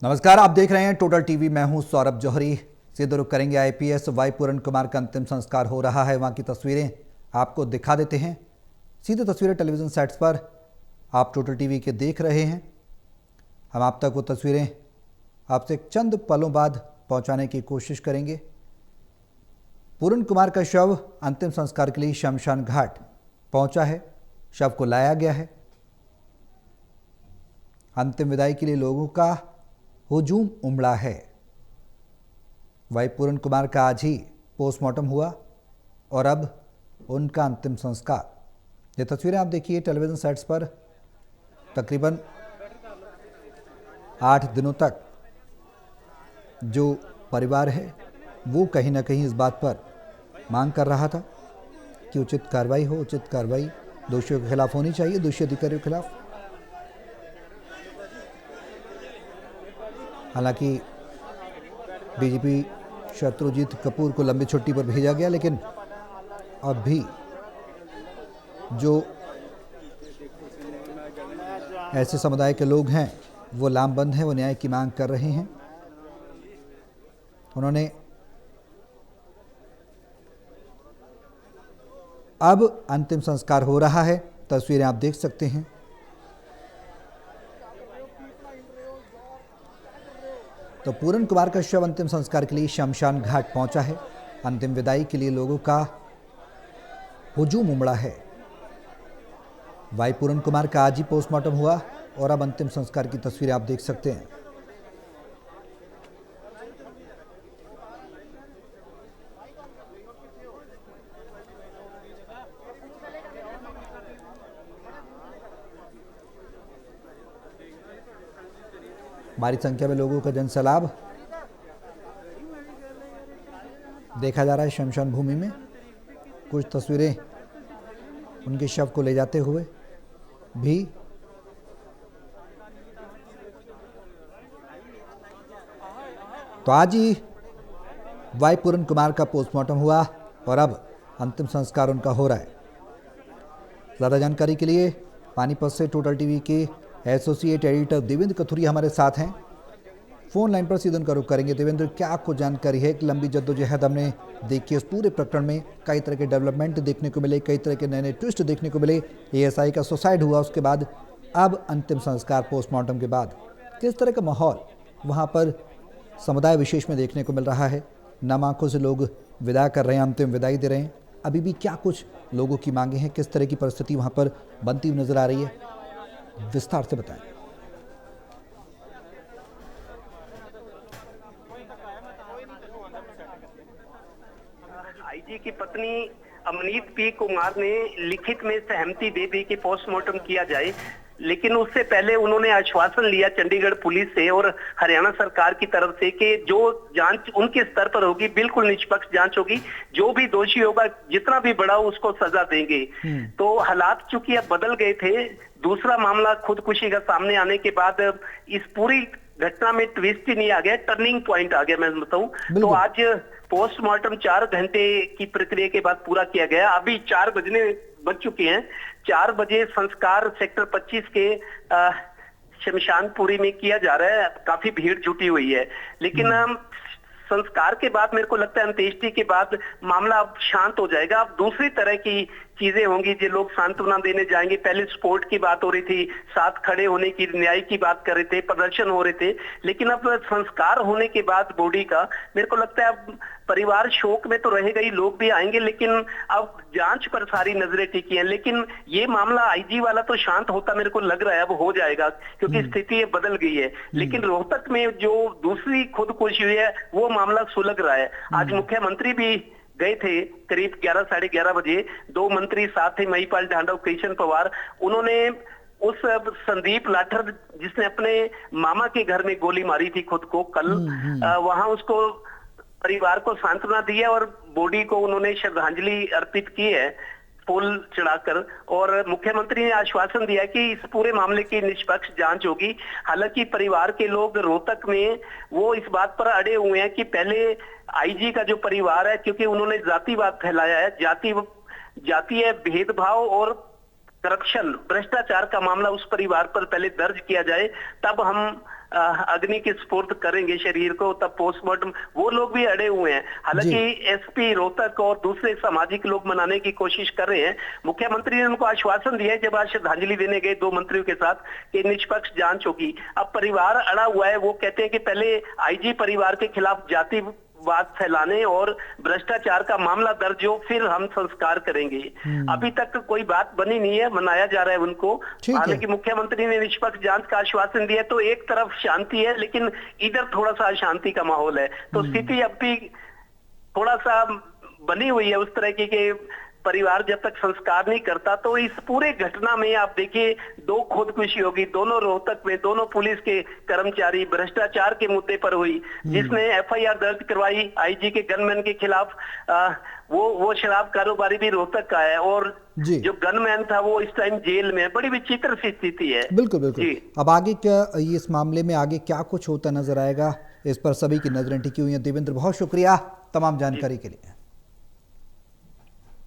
नमस्कार, आप देख रहे हैं टोटल टीवी। मैं हूं सौरभ जौहरी। सीधे रुख करेंगे आईपीएस वाई पूरन कुमार का अंतिम संस्कार हो रहा है, वहां की तस्वीरें आपको दिखा देते हैं। सीधे तस्वीरें टेलीविजन सेट्स पर आप टोटल टीवी के देख रहे हैं। हम आप तक वो तस्वीरें आपसे चंद पलों बाद पहुंचाने की कोशिश करेंगे। पूरन कुमार का शव अंतिम संस्कार के लिए शमशान घाट पहुंचा है। शव को लाया गया है। अंतिम विदाई के लिए लोगों का हुजूम उमड़ा है। वाई पूरन कुमार का आज ही पोस्टमार्टम हुआ और अब उनका अंतिम संस्कार। ये तस्वीरें आप देखिए टेलीविजन सेट्स पर। तकरीबन 8 दिनों तक जो परिवार है वो कहीं ना कहीं इस बात पर मांग कर रहा था कि उचित कार्रवाई हो, उचित कार्रवाई दोषियों के खिलाफ होनी चाहिए, दोषी अधिकारियों के खिलाफ। हालांकि डीजीपी शत्रुजीत कपूर को लंबी छुट्टी पर भेजा गया, लेकिन अब भी जो ऐसे समुदाय के लोग हैं वो लामबंद हैं, वो न्याय की मांग कर रहे हैं। उन्होंने अब अंतिम संस्कार हो रहा है। तस्वीरें आप देख सकते हैं। तो पूरन कुमार का शव अंतिम संस्कार के लिए शमशान घाट पहुंचा है। अंतिम विदाई के लिए लोगों का हुजूम उमड़ा है। वाई पूरन कुमार का आज ही पोस्टमार्टम हुआ और अब अंतिम संस्कार की तस्वीरें आप देख सकते हैं। भारी संख्या में लोगों का जनसैलाब देखा जा रहा है शमशान भूमि में। कुछ तस्वीरें उनके शव को ले जाते हुए भी। तो आज ही वाई पूरन कुमार का पोस्टमार्टम हुआ और अब अंतिम संस्कार उनका हो रहा है। ज़्यादा जानकारी के लिए पानीपत से टोटल टीवी के एसोसिएट एडिटर देवेंद्र कथुरिया हमारे साथ हैं। फोन लाइन पर सीधे उनका रुख करेंगे। देवेंद्र, क्या आपको जानकारी है? एक लंबी जद्दोजहद हमने देखी उस पूरे प्रकरण में। कई तरह के डेवलपमेंट देखने को मिले, कई तरह के नए नए ट्विस्ट देखने को मिले। एएसआई का सुसाइड हुआ, उसके बाद अब अंतिम संस्कार पोस्टमार्टम के बाद किस तरह का माहौल वहाँ पर समुदाय विशेष में देखने को मिल रहा है? नम आंखों से लोग विदा कर रहे हैं, अंतिम विदाई दे रहे हैं। अभी भी क्या कुछ लोगों की मांगे हैं? किस तरह की परिस्थिति वहाँ पर बनती हुई नजर आ रही है? विस्तार से बताएं। आईजी की पत्नी अमनीत पी कुमार ने लिखित में सहमति दे दी कि पोस्टमार्टम किया जाए, लेकिन उससे पहले उन्होंने आश्वासन लिया चंडीगढ़ पुलिस से और हरियाणा सरकार की तरफ से कि जो जांच उनके स्तर पर होगी बिल्कुल निष्पक्ष जांच होगी, जो भी दोषी होगा जितना भी बड़ा हो उसको सजा देंगे। तो हालात चूंकि अब बदल गए थे। दूसरा मामला खुदकुशी का सामने आने के बाद इस पूरी घटना में ट्विस्ट ही नहीं आ गया, टर्निंग पॉइंट आ गया। मैं बताऊं तो आज पोस्टमार्टम 4 घंटे की प्रक्रिया के बाद पूरा किया गया। अभी 4 बजने बज चुके हैं। 4 बजे संस्कार सेक्टर 25 के शमशानपुरी में किया जा रहा है। काफी भीड़ जुटी हुई है, लेकिन संस्कार के बाद मेरे को लगता है अंत्येष्टि के बाद मामला अब शांत हो जाएगा। अब दूसरी तरह की चीजें होंगी जो लोग सांत्वना देने जाएंगे। पहले स्पोर्ट की बात हो रही थी, साथ खड़े होने की, न्याय की बात कर रहे थे, प्रदर्शन हो रहे थे, लेकिन अब संस्कार होने के बाद बॉडी का मेरे को लगता है अब परिवार शोक में तो रहेगा ही, लोग भी आएंगे, लेकिन अब जांच पर सारी नजरें टिकी हैं। लेकिन ये मामला आईजी वाला तो शांत होता मेरे को लग रहा है अब हो जाएगा, क्योंकि स्थिति बदल गई है। लेकिन रोहतक में जो दूसरी खुदकुशी हुई है वो मामला सुलग रहा है। आज मुख्यमंत्री भी गए थे करीब 11 साढ़े 11 बजे। 2 मंत्री साथ थे, महिपाल ढांडव, कृष्ण पवार। उन्होंने उस संदीप लाठर जिसने अपने मामा के घर में गोली मारी थी खुद को कल, वहां उसको परिवार को सांत्वना दी है और बॉडी को उन्होंने श्रद्धांजलि अर्पित की है फूल चढ़ाकर। और मुख्यमंत्री ने आश्वासन दिया कि इस पूरे मामले की निष्पक्ष जांच होगी। हालांकि परिवार के लोग रोहतक में वो इस बात पर अड़े हुए हैं कि पहले आईजी का जो परिवार है, क्योंकि उन्होंने जातिवाद फैलाया है, जातीय भेदभाव और करप्शन, भ्रष्टाचार का मामला उस परिवार पर पहले दर्ज किया जाए, तब हम अग्नि के सुपुर्द करेंगे शरीर को, तब पोस्टमार्टम। वो लोग भी अड़े हुए हैं। हालांकि एसपी रोहतक और दूसरे सामाजिक लोग मनाने की कोशिश कर रहे हैं। मुख्यमंत्री ने उनको आश्वासन दिया है जब आज श्रद्धांजलि देने गए 2 मंत्रियों के साथ कि निष्पक्ष जांच होगी। अब परिवार अड़ा हुआ है। वो कहते हैं कि पहले आईजी परिवार के खिलाफ जातिवाद फैलाने और भ्रष्टाचार का मामला दर्ज हो, फिर हम संस्कार करेंगे। अभी तक कोई बात बनी नहीं है, मनाया जा रहा है उनको। ठीक है। हालांकि मुख्यमंत्री ने निष्पक्ष जांच का आश्वासन दिया, तो एक तरफ शांति है, लेकिन इधर थोड़ा सा अशांति का माहौल है। तो स्थिति अब भी थोड़ा सा बनी हुई है उस तरह की कि परिवार जब तक संस्कार नहीं करता, तो इस पूरे घटना में आप देखिए 2 खुदकुशी होगी, दोनों रोहतक में, दोनों पुलिस के कर्मचारी भ्रष्टाचार के मुद्दे पर हुई। जिसने एफआईआर दर्ज करवाई आईजी के गनमैन के खिलाफ, वो शराब कारोबारी भी रोहतक का है, और जो गनमैन था वो इस टाइम जेल में है। बड़ी विचित्र सी स्थिति है। बिल्कुल बिल्कुल। अब आगे क्या, इस मामले में आगे क्या कुछ होता नजर आएगा, इस पर सभी की नजरें टिकी हुई हैं। देवेंद्र, बहुत शुक्रिया तमाम जानकारी के लिए।